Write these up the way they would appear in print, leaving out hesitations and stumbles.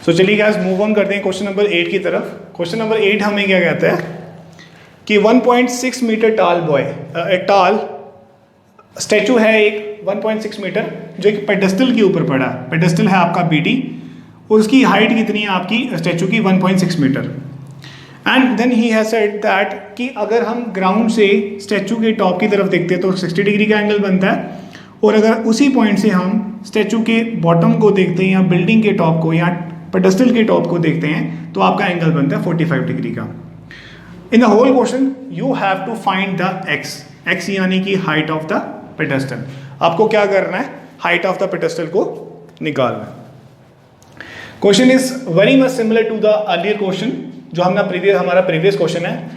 सो चलिए guys move on करते हैं क्वेश्चन नंबर 8 की तरफ। क्वेश्चन नंबर 8 हमें क्या कहता है कि 1.6 मीटर टाल टाल स्टैचू है एक 1.6 मीटर जो एक पेडेस्टल के ऊपर पड़ा है। पेडेस्टल है आपका बीडी, उसकी हाइट कितनी है आपकी स्टैचू की 1.6 meter. And then he has said that कि अगर हम ग्राउंड से स्टैचू के टॉप की तरफ देखते हैं तो 60 डिग्री का एंगल बनता है, और अगर उसी पॉइंट से हम स्टैचू के बॉटम को देखते हैं या बिल्डिंग के टॉप को या पेडेस्टल के टॉप को देखते हैं तो आपका एंगल बनता है 45 डिग्री का। In the whole question you have to find the x यानी कि हाइट ऑफ द पेडेस्टल। आपको क्या करना है, हाइट ऑफ द पेडेस्टल को निकालना है। Question is very much similar to the earlier question जो हमारा प्रीवियस क्वेश्चन है।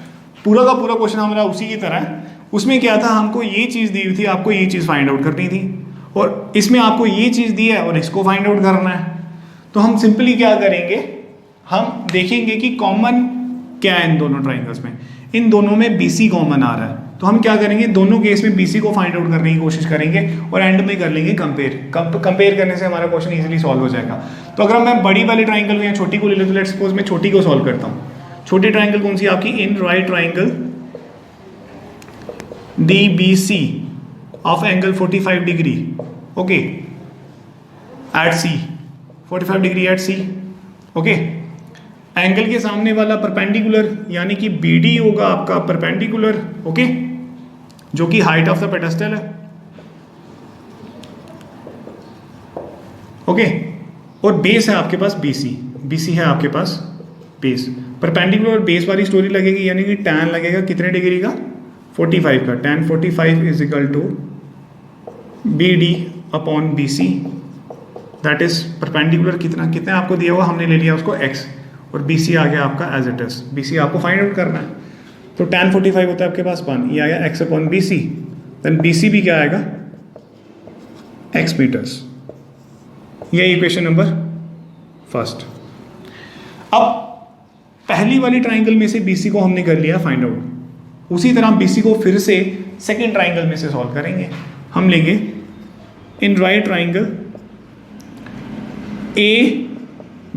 पूरा का पूरा क्वेश्चन हमारा उसी की तरह है। उसमें क्या था, हमको ये चीज़ दी हुई थी, आपको ये चीज़ फाइंड आउट करनी थी, और इसमें आपको ये चीज़ दी है और इसको फाइंड आउट करना है। तो हम सिंपली क्या करेंगे, हम देखेंगे कि कॉमन क्या है इन दोनों ट्राइंगल्स में। इन दोनों में BC कॉमन आ रहा है, तो हम क्या करेंगे, दोनों केस में BC को फाइंड आउट करने की कोशिश करेंगे और एंड में कर लेंगे कंपेयर करने से हमारा क्वेश्चन इजीली सॉल्व हो जाएगा। तो अगर मैं बड़ी वाली ट्राइंगल को या छोटी को ले लेता हूं, लेट्स सपोज मैं छोटी को सॉल्व करता हूँ। छोटी ट्राइंगल कौन सी आपकी, in right triangle DBC of angle 45 degree, okay, at C, 45 degree at C, okay. Angle के सामने वाला परपेंडिकुलर यानी कि BD होगा आपका परपेंडिकुलर, ओके, जो कि हाइट ऑफ द पेडेस्टल है, ओके। और बेस है आपके पास BC है आपके पास बेस। परपेंडिकुलर और बेस वाली स्टोरी लगेगी यानी कि tan लगेगा कितने डिग्री का, 45 का। tan 45 is equal to BD upon BC, that is perpendicular कितना आपको दिया हुआ, हमने ले लिया उसको x, और BC आ गया आपका एज इट इज। BC आपको फाइंड आउट करना है, तो tan 45 होता है आपके पास 1, ये आ गया x upon BC। Then BC भी क्या आएगा, x मीटर्स। ये इक्वेशन नंबर फर्स्ट। अब पहली वाली ट्राइंगल में से BC को हमने कर लिया फाइंड आउट, उसी तरह BC को फिर से सेकेंड ट्राइंगल में से सॉल्व करेंगे। हम लेंगे in right triangle A,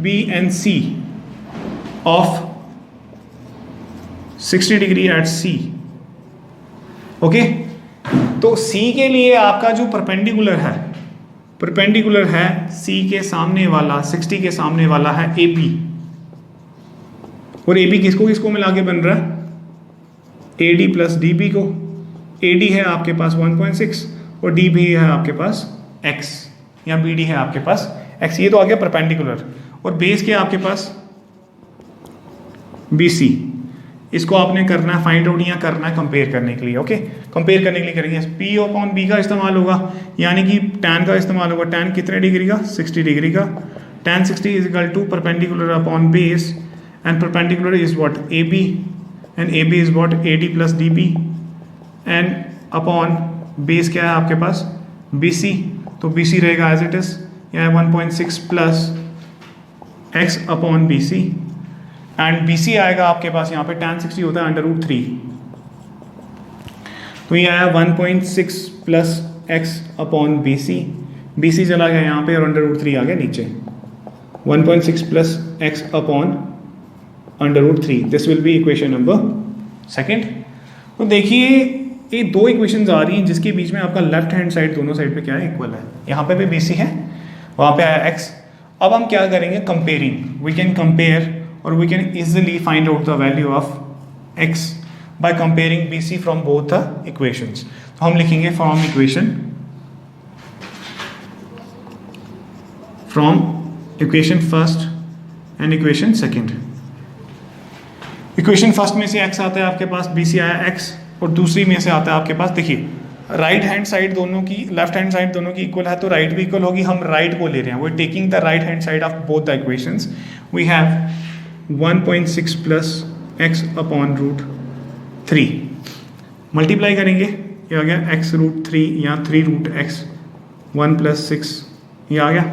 B and C of 60 degree at C, okay. तो C के लिए आपका जो परपेंडिकुलर है C के सामने वाला, 60 के सामने वाला है AB, और AB किसको मिला के बन रहा है, AD प्लस DB को। AD है आपके पास 1.6 और DB है आपके पास X, या BD है आपके पास X। ये तो आ गया परपेंडिकुलर, और बेस क्या है आपके पास BC। इसको आपने करना है फाइंड आउट या करना है कंपेयर करने के लिए, ओके। कंपेयर करने के लिए करेंगे P अपॉन B का इस्तेमाल होगा, यानी कि tan का इस्तेमाल होगा। tan कितने डिग्री का, 60 डिग्री का। tan 60 is equal to perpendicular upon base, and perpendicular is what, AB, and AB is what, AD plus DB, and upon base क्या है आपके पास BC, तो BC रहेगा एज इट इज, या 1.6 plus x upon BC, and BC आएगा आपके पास यहाँ पे tan 60 होता है √3, तो ये आया 1.6 प्लस x अपॉन BC चला गया यहाँ पे और √3 आ गया नीचे, 1.6 plus x upon √3। This will be equation number second. तो देखिए ये दो इक्वेशंस आ रही हैं जिसके बीच में आपका लेफ्ट हैंड साइड दोनों साइड पे क्या है, इक्वल है। यहाँ पे भी BC है, वहाँ पे आया x। अब हम क्या करेंगे, कंपेयरिंग। वी कैन कंपेयर और we can easily find out the value of x by comparing BC from both the equations. तो हम लिखेंगे from equation first and equation second. Equation first में से x आता है आपके पास, BC आया x, और दूसरी में से आता है आपके पास, देखिए राइट हैंड साइड दोनों की, लेफ्ट हैंड साइड दोनों की इक्वल है, तो राइट भी इक्वल होगी। हम राइट को ले रहे हैं, we taking the right hand side of both the equations. We have 1.6 plus x upon √3, multiply करेंगे, ये आ गया x √3 या 3 √x, 1 प्लस 6 ये आ गया।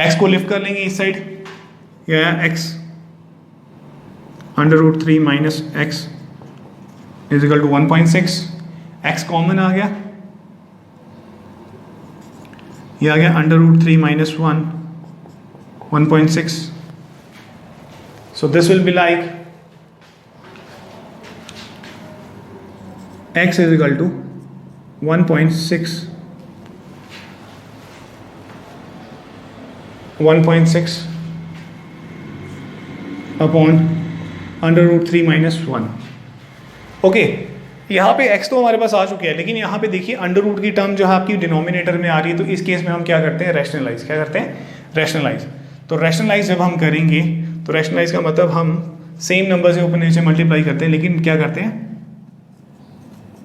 x को लिफ्ट कर लेंगे इस साइड, ये आया x √3 minus x is equal to 1.6। x common आ गया, ये आ गया √3 minus 1 1.6. So this will be like x is equal to 1.6 upon under root 3 minus 1. Okay, यहाँ पे x तो हमारे पास आ चुके हैं, लेकिन यहाँ पे देखिए अंडर रूट की टर्म जो है आपकी डिनोमिनेटर में आ रही है, तो इस केस में हम क्या करते हैं, रैशनलाइज. क्या करते हैं, रैशनलाइज. तो रैशनलाइज जब हम करेंगे तो रैशनलाइज का मतलब हम सेम नंबर से ऊपर नीचे मल्टीप्लाई करते हैं, लेकिन क्या करते हैं,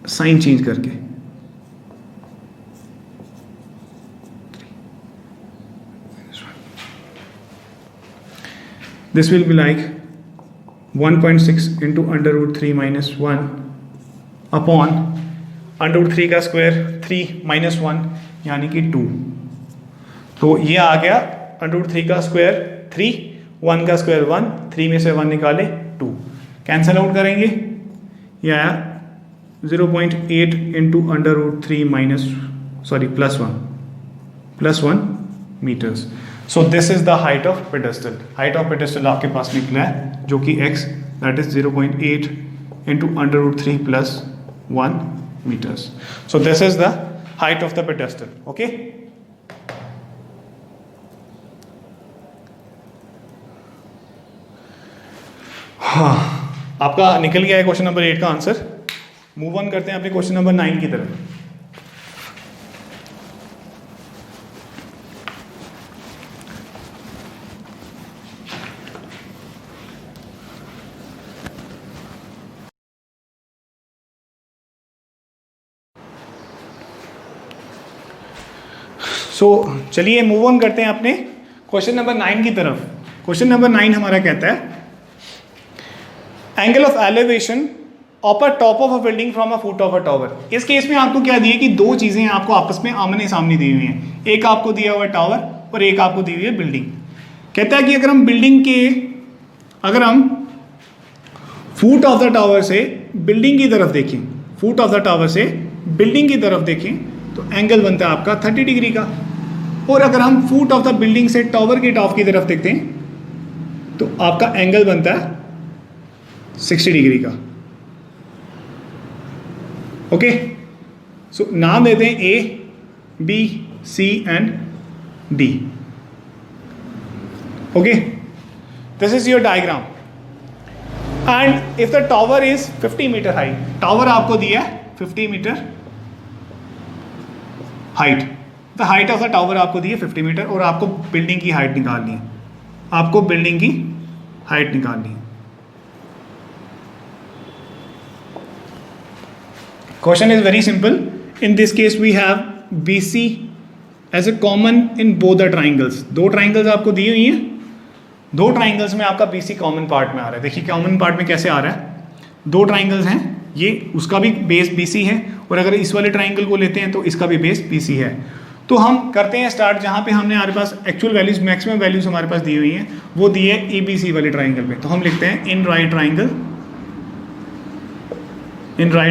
साइन चेंज करके. This will be like 1.6 into under root 3 minus 1 upon under root 3 का स्क्वायर 3 minus 1 यानी कि 2. तो ये आ गया अंडर रूट 3 का स्क्वायर 3, 1 का स्क्वायर 1, 3 में से 1 निकाले 2. कैंसल आउट करेंगे, ये आया 0.8 into under root 3 minus plus 1 meters. So this is the height of pedestal. Height of pedestal आपके पास निकला है जो कि x that is 0.8 into under root 3 plus 1 meters. So this is the height of the pedestal. Okay, हाँ, आपका निकल गया है क्वेश्चन नंबर 8 का आंसर. मूव ऑन करते हैं अपने क्वेश्चन नंबर 9 की तरफ. चलिए मूव ऑन करते हैं अपने क्वेश्चन नंबर 9 की तरफ. क्वेश्चन नंबर 9 हमारा कहता है angle of elevation upper top of a building from a foot of a tower. इस केस में आपको क्या दिए कि दो चीजें आपको आपस में आमने सामने दी हुई हैं. एक आपको दिया हुआ है टावर और एक आपको दी हुई है बिल्डिंग. कहता है कि अगर हम फुट ऑफ द टावर से बिल्डिंग की तरफ देखें, फुट ऑफ द टावर से बिल्डिंग की तरफ देखें तो एंगल बनता है आपका 30 डिग्री का. और अगर हम फुट ऑफ द बिल्डिंग से टावर के टॉप की तरफ देखते हैं तो आपका एंगल बनता है 60 डिग्री का. ओके, सो नाम देते हैं A, B, C and D. Okay, this is your diagram. And if the tower is 50 metre height, tower आपको दिया है 50 metre height. The height of the tower आपको दी है 50 मीटर और आपको बिल्डिंग की हाइट निकालनी है. आपको बिल्डिंग की हाइट निकालनी है. Question is very simple. In this case we have BC as a common in both the triangles. दो ट्राइंगल्स आपको दी हुई हैं, दो ट्राइंगल्स में आपका BC कॉमन पार्ट में आ रहा है. देखिए कॉमन पार्ट में कैसे आ रहा है, दो ट्राइंगल्स हैं, ये उसका भी बेस BC है और अगर इस वाले ट्राइंगल को लेते हैं तो इसका भी बेस BC है. तो हम करते हैं स्टार्ट जहाँ पे हमने हमारे पास एक्चुअल वैल्यूज, मैक्सिमम वैल्यूज हमारे पास दी हुई हैं, वो दी है ABC वाले ट्राइंगल पे. तो हम लिखते हैं in right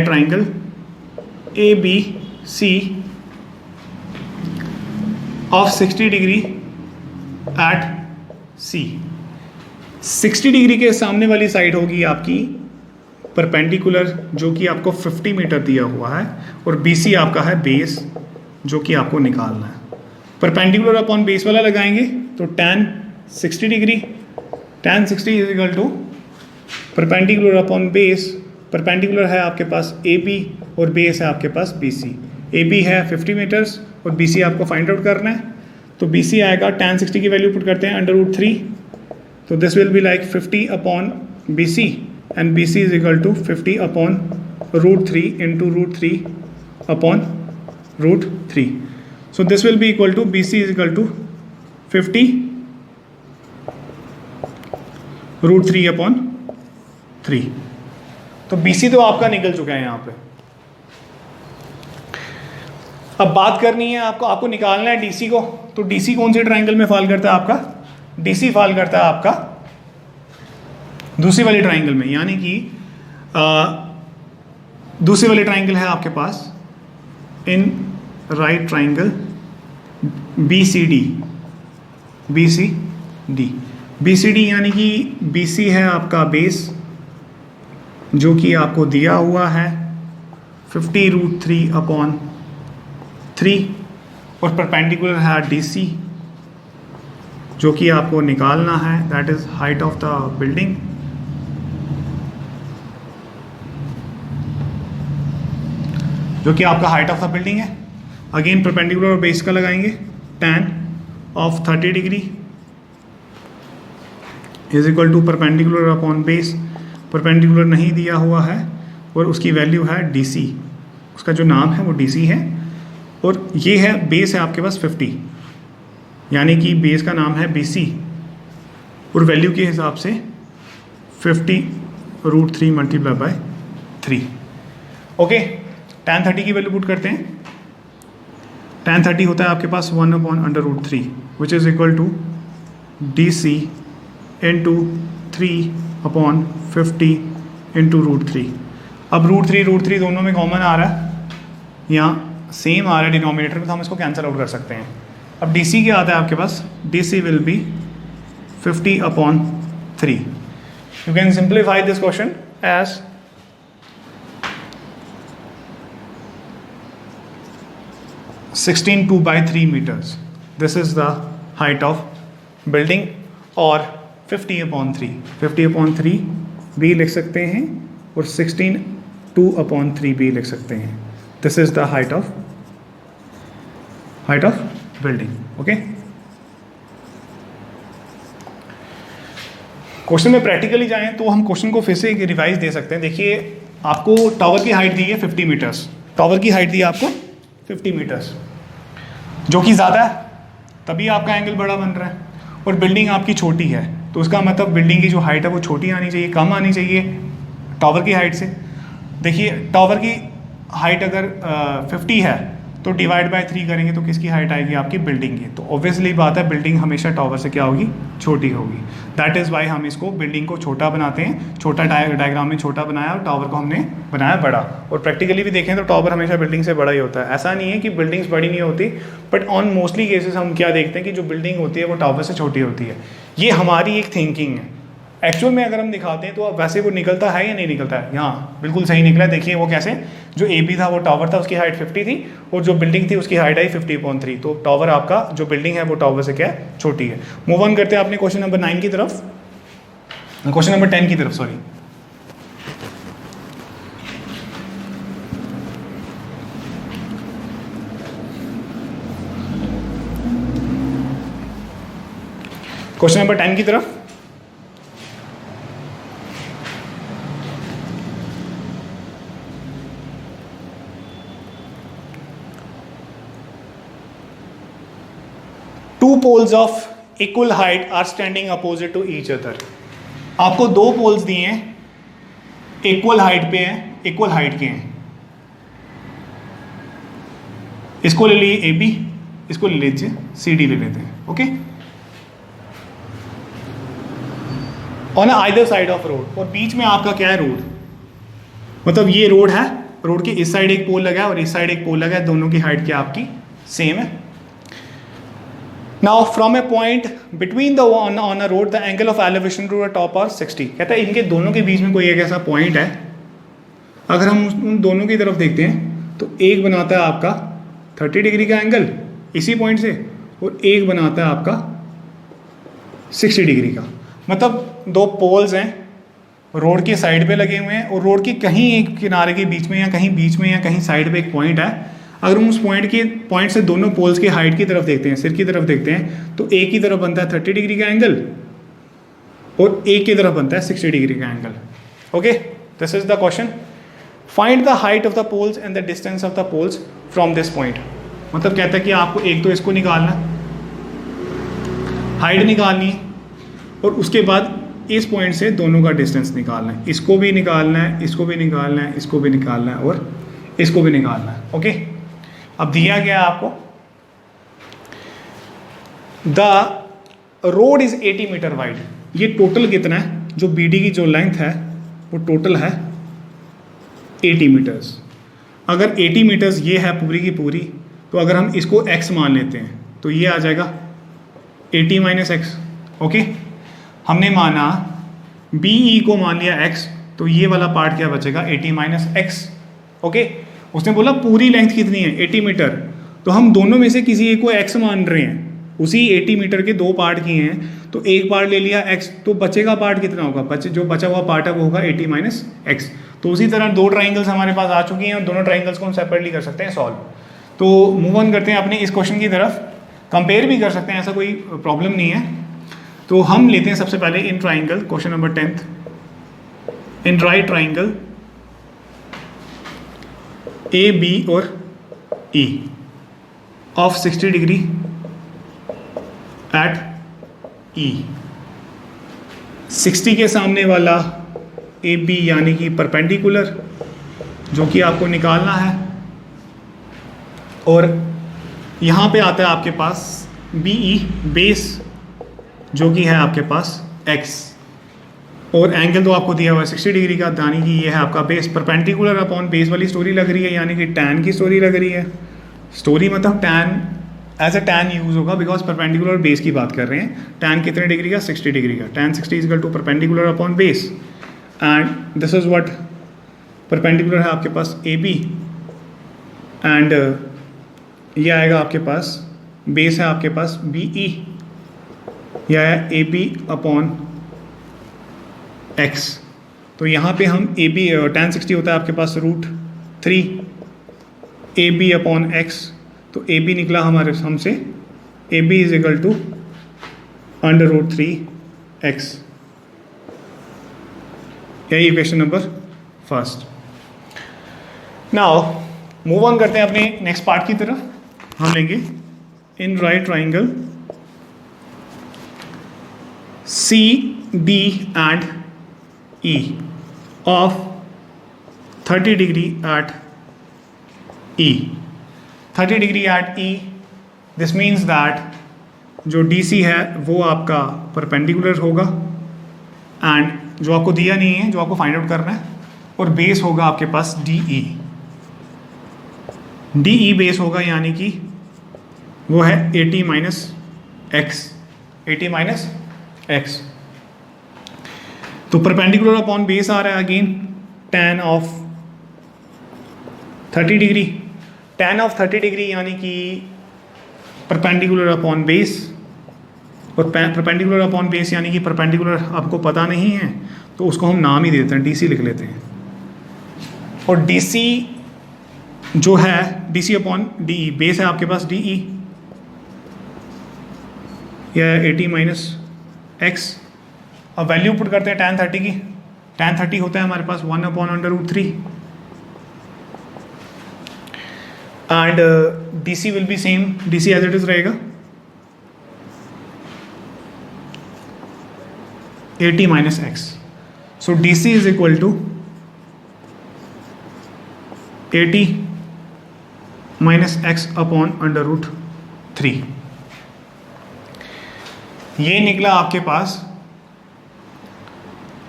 triangle ABC of 60 degree at C. 60 degree के सामने वाली साइड होगी आपकी परपेंडिकुलर, जो कि आपको 50 मीटर दिया हुआ है, और BC आपका है बेस जो कि आपको निकालना है. परपेंडिकुलर अपॉन बेस वाला लगाएंगे तो tan 60 degree, tan 60 is equal to perpendicular upon base. Perpendicular है आपके पास AB और बेस है आपके पास BC. AB है 50 मीटर्स और BC आपको फाइंड आउट करना है. तो BC आएगा, tan 60 की वैल्यू पुट करते हैं अंडर रूट 3, तो this will be like 50 upon BC and BC is equal to 50 upon root 3 into root 3 upon root 3. So this will be equal to BC is equal to 50 root 3 upon 3. तो BC तो आपका निकल चुका है यहाँ पे. अब बात करनी है आपको निकालना है DC को. तो DC कौन से ट्राइंगल में फॉल करता है आपका, DC फॉल करता है आपका दूसरी वाले ट्राइंगल में, यानी कि दूसरी वाले ट्राइंगल है आपके पास in right triangle BCD D. B C D यानी कि बी सी है आपका बेस जो कि आपको दिया हुआ है 50√3/3 और परपेंडिकुलर है डी सी जो कि आपको निकालना है, that is height of the building. जो कि आपका हाइट ऑफ द बिल्डिंग है। अगेन परपेंडिकुलर और बेस का लगाएंगे, tan of 30 degree is equal to perpendicular upon base. Perpendicular नहीं दिया हुआ है और उसकी वैल्यू है डी सी, उसका जो नाम है वो डी सी है, और ये है बेस है आपके पास 50, यानी कि बेस का नाम है बी सी और वैल्यू के हिसाब से 50√3 मल्टीप्लाई बाय 3। ओके, tan 30 की वैल्यू पुट करते हैं। tan 30 होता है आपके पास 1/√3 which is equal to D C into 3/50 into √3। अब √3 दोनों में कॉमन आ रहा है, यहाँ सेम आ रहा है डिनोमिनेटर में, तो हम इसको कैंसिल आउट कर सकते हैं। अब डी सी क्या आता है आपके पास, D C will be 50/3। You can simplify this question as 16/2/3 meters. This is the height of building, और 50/3 भी लिख सकते हैं और 16/2/3 भी लिख सकते हैं। This is the height of building. Okay. Question में प्रैक्टिकली जाएं तो हम क्वेश्चन को फिर से एक रिवाइज दे सकते हैं। देखिए, आपको टावर की हाइट दी है 50 मीटर्स, टावर की हाइट दी है आपको 50 मीटर्स, जो कि ज़्यादा है, तभी आपका एंगल बड़ा बन रहा है, और बिल्डिंग आपकी छोटी है, तो उसका मतलब बिल्डिंग की जो हाइट है वो छोटी आनी चाहिए, कम आनी चाहिए टावर की हाइट से। देखिए, टावर की हाइट अगर 50 है तो डिवाइड बाय 3 करेंगे तो किसकी हाइट आएगी, आपकी बिल्डिंग की। तो ऑब्वियसली बात है, बिल्डिंग हमेशा टावर से क्या होगी, छोटी होगी। दैट इज़ वाई हम इसको बिल्डिंग को छोटा बनाते हैं, छोटा डायग्राम में छोटा बनाया और टावर को हमने बनाया बड़ा। और प्रैक्टिकली भी देखें तो टावर हमेशा बिल्डिंग से बड़ा ही होता है। ऐसा नहीं है कि बिल्डिंग्स बड़ी नहीं होती, बट ऑन मोस्टली केसेस हम क्या देखते हैं कि जो बिल्डिंग होती है वो टावर से छोटी होती है। ये हमारी एक थिंकिंग है। एक्चुअल में अगर हम दिखाते हैं तो अब वैसे वो निकलता है या नहीं निकलता है, यहाँ बिल्कुल सही निकला है। देखिए वो कैसे, जो ए बी था वो टावर था, उसकी हाइट 50 थी, और जो बिल्डिंग थी उसकी हाइट आई 50/3। तो टावर आपका जो बिल्डिंग है वो टावर से क्या है, छोटी है। मूव ऑन करते हैं अपने क्वेश्चन नंबर 9 की तरफ, क्वेश्चन नंबर 10 की तरफ, सॉरी। क्वेश्चन नंबर 10 की तरफ। Two poles of equal height are standing opposite to each other. आपको दो पोल्स दिए हैं, इक्वल हाइट पे हैं, इक्वल हाइट के हैं। इसको ले लिए ए बी, इसको ले लीजिए सी डी ले लेते हैं। Okay, on either side of road, और बीच में आपका क्या है, रोड। मतलब ये रोड है, रोड के इस साइड एक पोल लगा है और इस साइड एक पोल लगा है, दोनों की हाइट क्या आपकी सेम है। Now from a point between the on a road the angle of elevation to the top are 60। कहता है इनके दोनों के बीच में कोई एक ऐसा पॉइंट है, अगर हम उन दोनों की तरफ देखते हैं तो एक बनाता है आपका 30 डिग्री का एंगल इसी पॉइंट से, और एक बनाता है आपका 60 डिग्री का। मतलब दो पोल्स हैं, रोड के साइड पे लगे हुए हैं, और रोड के कहीं एक किनारे के बीच में या कहीं बीच में या कहीं साइड पे एक पॉइंट है। अगर हम उस पॉइंट से दोनों पोल्स की हाइट की तरफ देखते हैं, सिर की तरफ देखते हैं, तो एक की तरफ बनता है 30 डिग्री का एंगल और एक की तरफ बनता है 60 डिग्री का angle. Okay, this is the question. Find the height of the poles and the distance of the poles from this point. मतलब कहता है कि आपको एक तो इसको निकालना, हाइट निकालनी है, और उसके बाद इस पॉइंट से दोनों का डिस्टेंस निकालना है। इसको भी निकालना है, इसको भी निकालना है, इसको भी निकालना है, और इसको भी निकालना है। ओके, अब दिया गया आपको the road is 80 meter wide. ये टोटल कितना है, जो BD की जो लेंथ है वो टोटल है 80 मीटर्स। अगर 80 मीटर्स ये है पूरी की पूरी, तो अगर हम इसको x मान लेते हैं तो ये आ जाएगा 80 - x, ओके, हमने माना BE को मान लिया x, तो ये वाला पार्ट क्या बचेगा 80 माइनस एक्स। ओके, उसने बोला पूरी लेंथ कितनी है 80 मीटर, तो हम दोनों में से किसी एक को x मान रहे हैं, उसी 80 मीटर के दो पार्ट किए हैं, तो एक पार्ट ले लिया x, तो बचेगा पार्ट कितना होगा, जो बचा हुआ पार्ट है वो होगा 80 माइनस एक्स। तो उसी तरह दो ट्राइंगल्स हमारे पास आ चुकी हैं और दोनों ट्राइंगल्स को हम सेपरेटली कर सकते हैं सॉल्व। तो मूव ऑन करते हैं अपने इस क्वेश्चन की तरफ, कंपेयर भी कर सकते हैं, ऐसा कोई प्रॉब्लम नहीं है। तो हम लेते हैं सबसे पहले in triangle, question number 10th, in right triangle AB और E of 60 degree eight E। 60 के सामने वाला AB यानी कि परपेंडिकुलर, जो कि आपको निकालना है, और यहाँ पे आता है आपके पास BE बेस, जो कि है आपके पास x, और एंगल तो आपको दिया हुआ है 60 डिग्री का, यानी कि ये है आपका बेस। परपेंडिकुलर अपॉन बेस वाली स्टोरी लग रही है, यानी कि tan की स्टोरी लग रही है। स्टोरी मतलब tan as a tan use होगा, बिकॉज परपेंडिकुलर बेस की बात कर रहे हैं। tan कितने डिग्री का 60 डिग्री का, tan 60 is equal to perpendicular upon base, and this is what perpendicular है आपके पास AB, एंड ये आएगा आपके पास बेस है आपके पास BE, यह है AB अपॉन x। तो यहाँ पे हम AB tan 60 होता है आपके पास √3 AB अपॉन x, तो AB निकला हमारे हमसे AB is equal to √3x। यही equation number first. Now move on करते हैं अपने नेक्स्ट पार्ट की तरफ। हम लेंगे in right triangle CD and E of 30 degree at E। 30 degree at E, this means that जो DC है वो आपका परपेंडिकुलर होगा, एंड जो आपको दिया नहीं है, जो आपको फाइंड आउट करना है, और बेस होगा आपके पास DE। DE बेस होगा, यानी कि वो है 80 माइनस एक्स, 80 माइनस एक्स। तो परपेंडिकुलर अपॉन बेस आ रहा है again tan of 30 degree, tan of 30 degree यानी कि परपेंडिकुलर अपॉन बेस, और परपेंडिकुलर अपॉन बेस यानी कि परपेंडिकुलर आपको पता नहीं है, तो उसको हम नाम ही देते हैं, DC लिख लेते हैं। और DC जो है DC अपॉन DE, बेस है आपके पास DE, यह 80 माइनस एक्स। अब वैल्यू पुट करते हैं tan 30 की, tan 30 होता है हमारे पास 1 upon √3, and DC will be same, DC as it is रहेगा 80 minus x. So DC is equal to 80 minus x upon √3। ये निकला आपके पास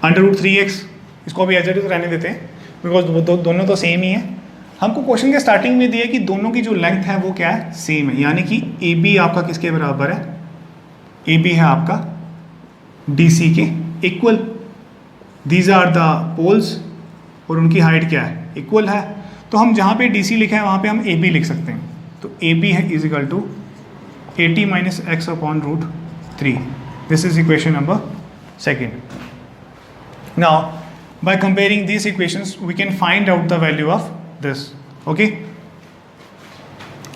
√3x। इसको अभी एज इट इज रहने देते हैं, बिकॉज दोनों तो सेम ही है। हमको क्वेश्चन के स्टार्टिंग में दिया कि दोनों की जो लेंथ है वो क्या है, सेम है, यानी कि AB आपका किसके बराबर है, AB है आपका DC के equal. These are the poles, और उनकी हाइट क्या है, इक्वल है। तो हम जहाँ पे DC लिखा है वहाँ पे हम AB लिख सकते हैं। तो AB है is equal to 80 minus x upon √3। This is equation number second. Now, by comparing these equations, we can find out the value of this. Okay?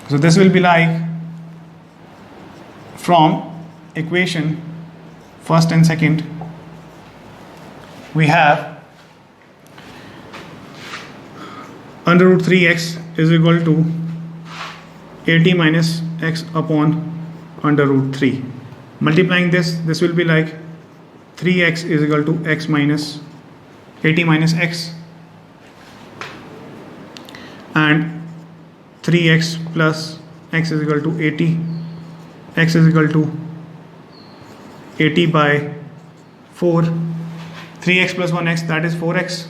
So this will be like from equation first and second, we have √3x is equal to 80 minus x upon √3. Multiplying this will be like 3x is equal to x minus 80 minus x, and 3x plus x is equal to 80, x is equal to 80 by 4, 3x plus 1x that is 4x,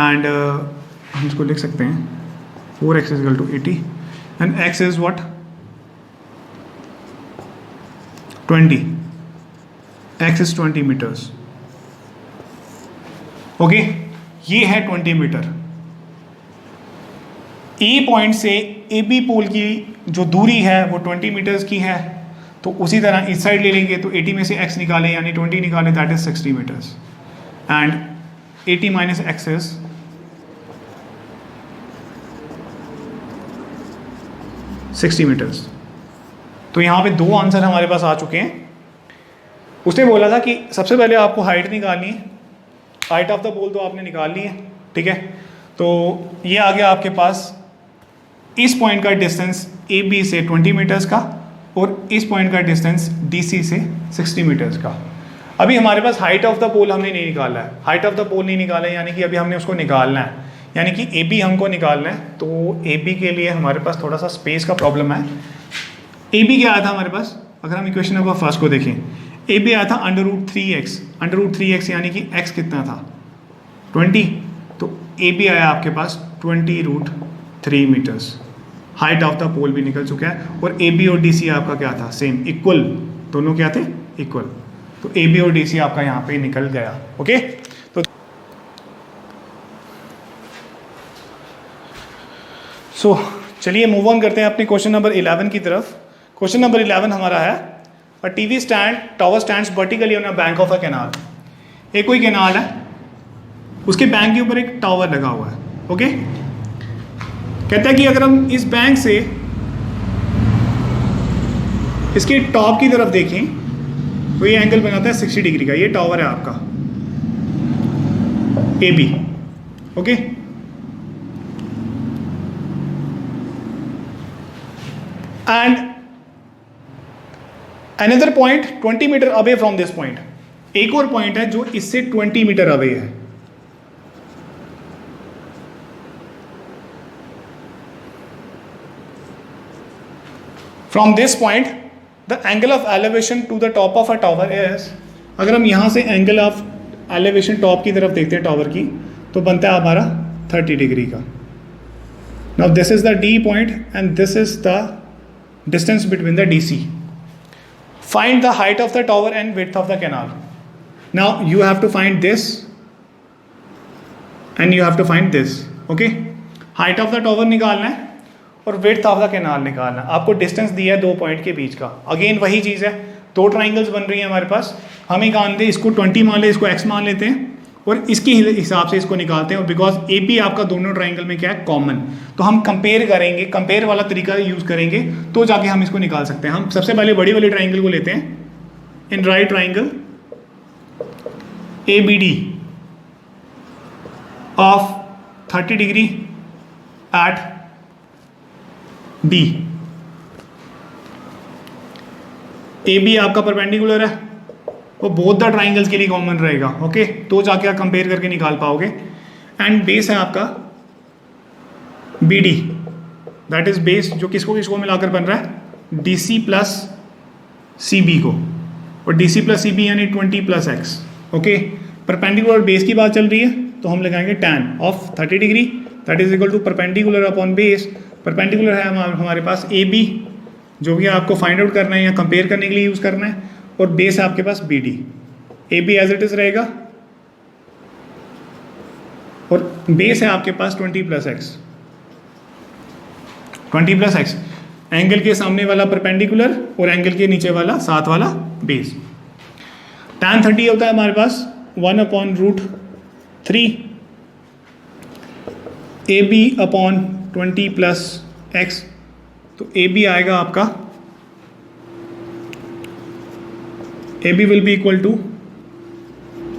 and हम इसको लिख सकते हैं 4x is equal to 80, and x is what 20, x is 20 meters. Okay, ये है 20 metre. ए point से A B पोल की जो दूरी है वो 20 मीटर्स की है, तो उसी तरह इस साइड ले लेंगे, तो 80 में से x निकालें यानी 20 निकालें, that is 60 meters, and 80 minus x is 60 meters. तो यहाँ पे दो आंसर हमारे पास आ चुके हैं। उसने बोला था कि सबसे पहले आपको हाइट निकालनी है, हाइट ऑफ द पोल तो आपने निकाल ली है, ठीक है। तो ये आ गया आपके पास इस पॉइंट का डिस्टेंस ए बी से 20 मीटर्स का और इस पॉइंट का डिस्टेंस डी सी से 60 मीटर्स का। अभी हमारे पास हाइट ऑफ द पोल हमने नहीं निकाला है, हाइट ऑफ द पोल नहीं निकाला है, यानी कि अभी हमने उसको निकालना है, यानी कि ए बी हमको निकालना है। तो ए बी के लिए हमारे पास थोड़ा सा स्पेस का प्रॉब्लम है। ए बी क्या आया था हमारे पास, अगर हम इक्वेशन नंबर फर्स्ट को देखें, ए बी आया था √3x यानी कि x कितना था 20, तो ए बी आया आपके पास 20√3 मीटर्स। हाइट ऑफ द पोल भी निकल चुका है, और ए बी और डी सी आपका क्या था, सेम, इक्वल, दोनों क्या थे, इक्वल। तो ए बी और डी सी आपका यहाँ पे निकल गया। ओके, तो चलिए मूव ऑन करते हैं अपने क्वेश्चन नंबर 11 की तरफ। क्वेश्चन नंबर 11 हमारा है, a TV stand tower stands vertically on a bank of a canal. एक कोई कैनाल है, उसके बैंक के ऊपर एक टावर लगा हुआ है। ओके, कहता है कि अगर हम इस बैंक से इसके टॉप की तरफ देखें तो ये एंगल बनाता है 60 डिग्री का। ये टावर है आपका A B. Okay, and another point 20 meter away from this point, एक और पॉइंट है जो इससे 20 मीटर अवे है। From this point the angle of elevation to the top of a tower is, अगर हम यहां से एंगल ऑफ एलिवेशन टॉप की तरफ देखते हैं टावर की, तो बनता है हमारा 30 डिग्री का। Now this is the D point and this is the distance between the DC. Find the height of the tower and width of the canal. Now you have to find this and you have to find this. Okay, height of the tower निकालना है और width of the canal निकालना है। आपको distance दिया है दो point के बीच का। अगेन वही चीज़ है, दो ट्राइंगल्स बन रही हैं हमारे पास, हम एक आंदे इसको 20 मान ले, इसको x मान लेते हैं और इसके हिसाब से इसको निकालते हैं। और बिकॉज ए बी आपका दोनों ट्राइंगल में क्या है, कॉमन, तो हम कंपेयर करेंगे, कंपेयर वाला तरीका यूज करेंगे तो जाके हम इसको निकाल सकते हैं। हम सबसे पहले बड़ी वाली ट्राइंगल को लेते हैं, in right triangle A B D of 30 degree at D. A B आपका परपेंडिकुलर है, वो बोथ द ट्राइंगल्स के लिए कॉमन रहेगा। ओके, तो जाके आप कंपेयर करके निकाल पाओगे। एंड बेस है आपका B D, that is base जो किसको किसको मिलाकर बन रहा है, D C plus C B को, और D C plus C B यानी 20 plus x. Okay, perpendicular base की बात चल रही है तो हम लगाएंगे tan of 30 degree, that is equal to perpendicular upon base. Perpendicular है हमारे पास ए बी, जो भी आपको फाइंड आउट करना है या कंपेयर करने के लिए यूज़ करना है, और बेस है आपके पास B D. A B as it is रहेगा और बेस है आपके पास 20 plus X, 20 plus X, angle के सामने वाला परपेंडिकुलर और एंगल के नीचे वाला साथ वाला बेस। tan 30 होता है हमारे पास 1/√3 A B upon 20 plus x. तो ए बी आएगा आपका, A B will be equal to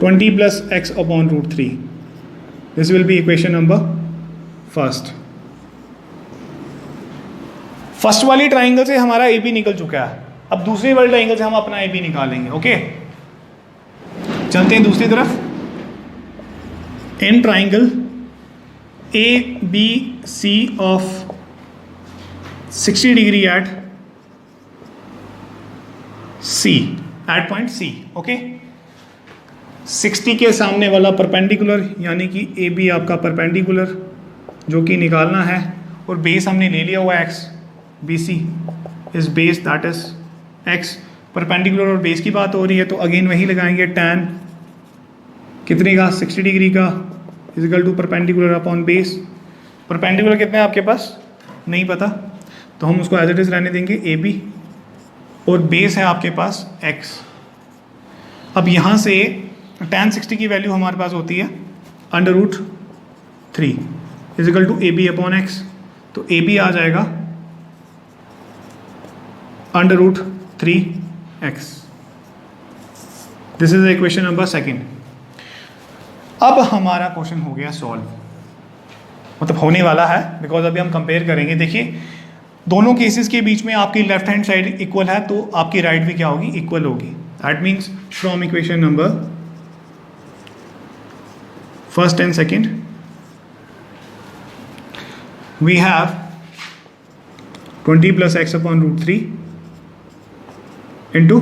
20 plus x upon √3। This will be equation number first वाली ट्राइंगल से हमारा ए बी निकल चुका है। अब दूसरी वाली ट्राइंगल से हम अपना ए बी निकालेंगे। ओके, चलते हैं दूसरी तरफ। In triangle A B C of 60 degree at C, at point C. Okay, 60 के सामने वाला परपेंडिकुलर यानी कि ए बी आपका परपेंडिकुलर जो कि निकालना है, और बेस हमने ले लिया हुआ x, B C is base that is x. Perpendicular और बेस की बात हो रही है तो अगेन वही लगाएंगे, tan कितने का 60 डिग्री का is equal to perpendicular upon base. Perpendicular कितने हैं आपके पास नहीं पता, तो हम उसको एज इट इज रहने देंगे AB, और बेस है आपके पास x। अब यहाँ से tan 60 की वैल्यू हमारे पास होती है √3 इजिकल टू AB अपॉन x, तो AB आ जाएगा √3x। This is equation number second. अब हमारा क्वेश्चन हो गया सॉल्व, मतलब होने वाला है, बिकॉज अभी हम कंपेयर करेंगे। देखिए दोनों केसेस के बीच में आपकी लेफ्ट हैंड साइड इक्वल है तो आपकी राइट भी क्या होगी, इक्वल होगी। That means from equation number first and second we have 20 + x upon √3 into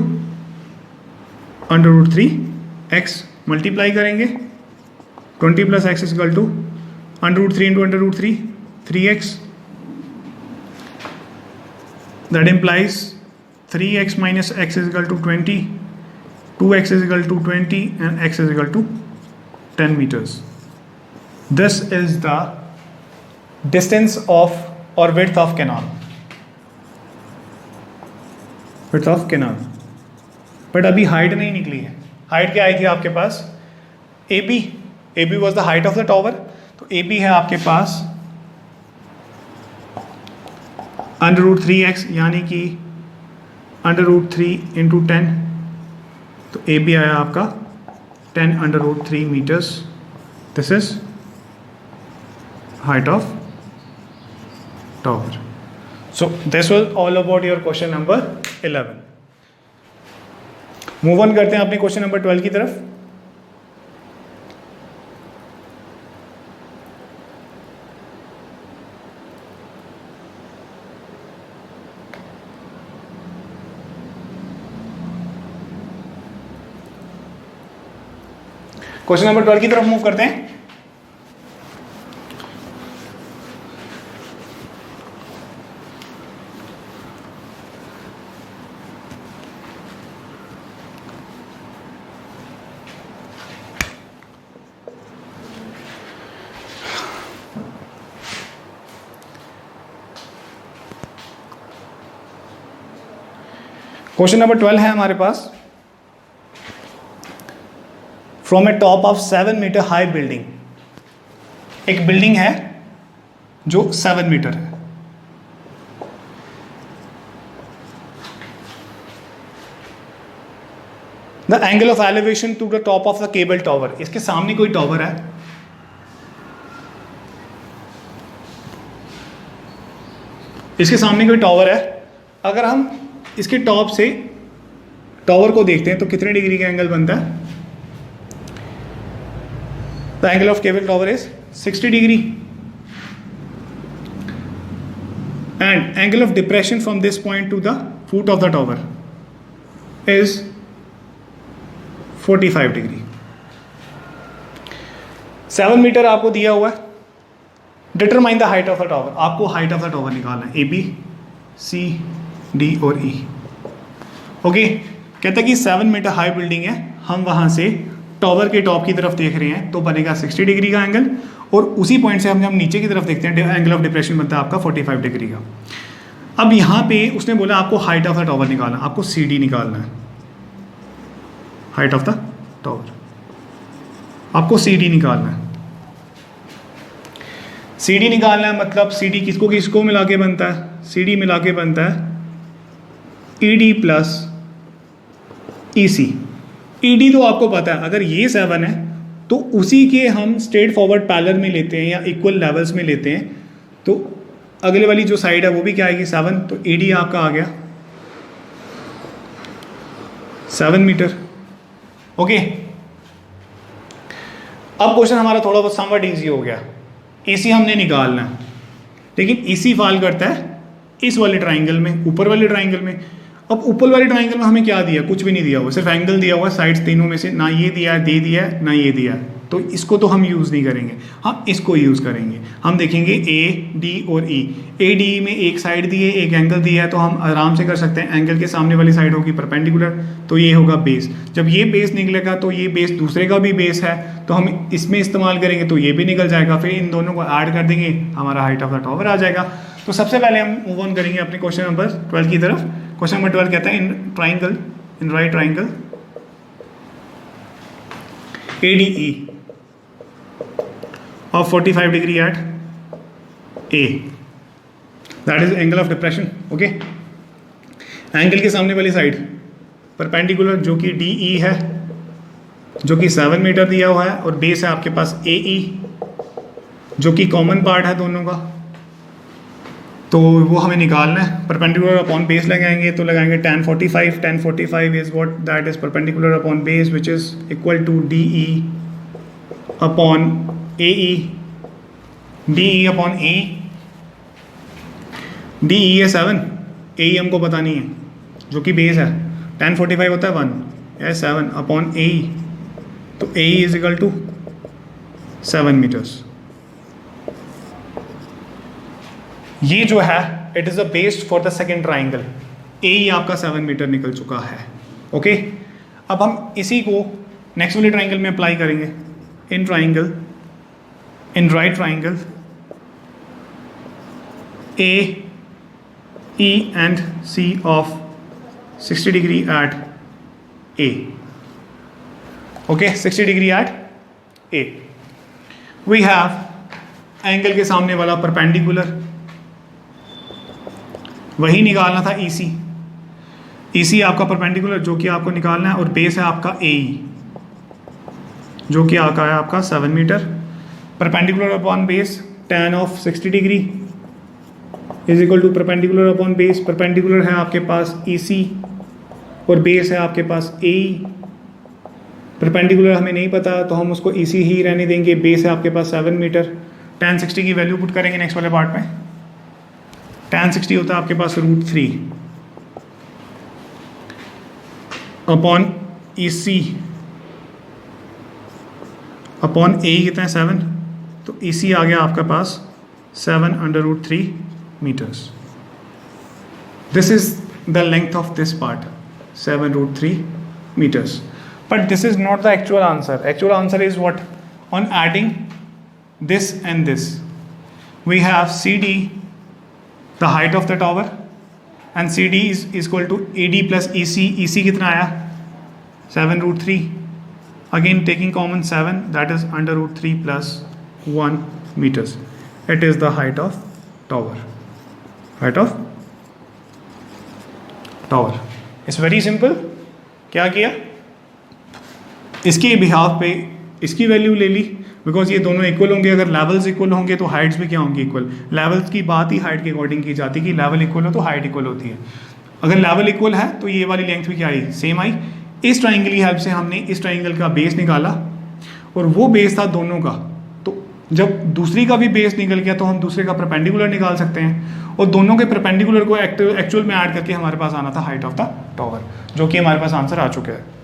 √3x, multiply करेंगे 20 + x equal to √3 into √3 3x, that implies 3x minus x is equal to 20, 2x is equal to 20 and x is equal to 10 meters. This is the distance of or width of canal. Width of canal. But अभी height नहीं निकली है। height क्या आई थी आपके पास, AB was the height of the tower, तो AB है आपके पास √3x यानी कि √3 इंटू 10, तो AB आया आपका 10√3 meters. This is height of tower. So this was all about your question number 11। Move on करते हैं अपने क्वेश्चन नंबर 12 की तरफ। क्वेश्चन नंबर 12 की तरफ मूव करते हैं। क्वेश्चन नंबर 12 है हमारे पास, from a top of 7 metre high building, एक बिल्डिंग है जो 7 मीटर है। The angle of elevation to the top of the cable tower, इसके सामने कोई टावर है, इसके सामने कोई टावर है। अगर हम इसके टॉप से टावर को देखते हैं तो कितने डिग्री का एंगल बनता है, the angle of cable tower is 60 degree and angle of depression from this point to the foot of the tower is 45 degree. 7 metre आपको दिया हुआ है, determine the height of the tower, आपको height of the tower निकालना है, AB, C, D और E। Okay, कहता है कि 7 मीटर हाई बिल्डिंग है, हम वहां से टावर के टॉप की तरफ देख रहे हैं तो बनेगा 60 डिग्री का एंगल, और उसी पॉइंट से हम नीचे की तरफ देखते हैं एंगल ऑफ डिप्रेशन बनता है आपका 45 डिग्री का। अब यहाँ पे उसने बोला आपको हाइट ऑफ द टावर निकालना, आपको CD निकालना है, हाइट ऑफ द टावर आपको CD निकालना है। CD निकालना है मतलब CD किसको किसको मिला के बनता है, CD मिला के बनता है ED प्लस EC। ED तो आपको पता है, अगर ये 7 है तो उसी के हम स्ट्रेट फॉरवर्ड पैरेलल में लेते हैं या इक्वल लेवल्स में लेते हैं, तो अगले वाली जो साइड है वो भी क्या आएगी 7, तो ED आपका आ गया 7 मीटर। ओके, अब क्वेश्चन हमारा थोड़ा बहुत समवट इजी हो गया। AC हमने निकालना है, लेकिन AC फॉल करता है इस वाले ट्राइंगल में, ऊपर वाले ट्राइंगल में। अब ऊपर वाले ट्राइंगल में हमें क्या दिया, कुछ भी नहीं दिया हुआ, सिर्फ एंगल दिया हुआ है साइड्स तीनों में से, ना ये दिया है, दे दिया है, ना ये दिया है। तो इसको तो हम यूज़ नहीं करेंगे, हम इसको यूज़ करेंगे। हम देखेंगे ए डी और ई। ए डी में एक साइड दी है, एक एंगल दिया है, तो हम आराम से कर सकते हैं। एंगल के सामने वाली साइड होगी परपेंडिकुलर, तो ये होगा बेस। जब ये बेस निकलेगा तो ये बेस दूसरे का भी बेस है, तो हम इसमें इस्तेमाल करेंगे तो ये भी निकल जाएगा। फिर इन दोनों को ऐड कर देंगे, हमारा हाइट ऑफ द टॉवर आ जाएगा। तो सबसे पहले हम मूव ऑन करेंगे अपने क्वेश्चन नंबर 12 की तरफ। क्वेश्चन नंबर 12 कहता है इन right triangle ADE of 45 degree at A, that is angle of depression, okay। Angle के सामने वाली साइड परपेंडिकुलर जो कि DE है, जो कि 7 मीटर दिया हुआ है, और बेस है आपके पास AE जो कि कॉमन पार्ट है दोनों का, तो वो हमें निकालना है। परपेंडिकुलर अपॉन बेस लगाएंगे, तो लगाएंगे tan 45 is what, that is perpendicular upon base which is equal to DE upon AE, DE upon AE, DE है 7, AE हमको पता नहीं है जो कि बेस है। tan 45 होता है 1, है 7 अपॉन AE, तो AE is equal to 7 metres. ये जो है it is a base for the second triangle. AE आपका 7 मीटर निकल चुका है, ओके। अब हम इसी को नेक्स्ट वाले ट्राइंगल में अप्लाई करेंगे। इन right triangle AE and C of 60 degree at A, okay, 60 degree at A, we have angle के सामने वाला परपेंडिकुलर, वही निकालना था EC आपका परपेंडिकुलर जो कि आपको निकालना है, और बेस है आपका AE जो कि आता है आपका 7 metre. Perpendicular upon base tan of 60 degree is equal to perpendicular upon base. Perpendicular है आपके पास EC और बेस है आपके पास AE। परपेंडिकुलर हमें नहीं पता तो हम उसको EC ही रहने देंगे, बेस है आपके पास 7 मीटर। tan 60 की वैल्यू पुट करेंगे नेक्स्ट वाले पार्ट में। tan 60 होता है आपके पास √3 अपॉन EC अपॉन AE कितना है 7, तो EC आ गया आपका पास 7 under √3 metres. This is the length of this part 7 √3 meters, but this is not the actual answer. Actual answer is what? On adding this and this, we have CD, the height of the tower, and CD is equal to AD plus EC. EC कितना आया 7 √3, again taking common 7, that is under √3 plus 1 meters. It is the height of tower. Height of tower. It's very simple. क्या किया, इसके behalf पे इसकी value ले ली, because ये दोनों इक्वल होंगे। अगर लेवल्स इक्वल होंगे तो हाइट्स भी क्या होंगी, इक्वल। लेवल्स की बात ही हाइट के अकॉर्डिंग की जाती है कि लेवल इक्वल हो तो हाइट इक्वल होती है। अगर लेवल इक्वल है तो ये वाली लेंथ भी क्या आई, सेम आई। इस ट्राइंगल की हेल्प से हमने इस ट्राइंगल का बेस निकाला, और वो बेस था दोनों का। तो जब दूसरी का भी बेस निकल गया तो हम दूसरे का परपेंडिकुलर निकाल सकते हैं, और दोनों के परपेंडिकुलर को एक्चुअल में ऐड करके हमारे पास आना था हाइट ऑफ द टॉवर, जो कि हमारे पास आंसर आ चुका है।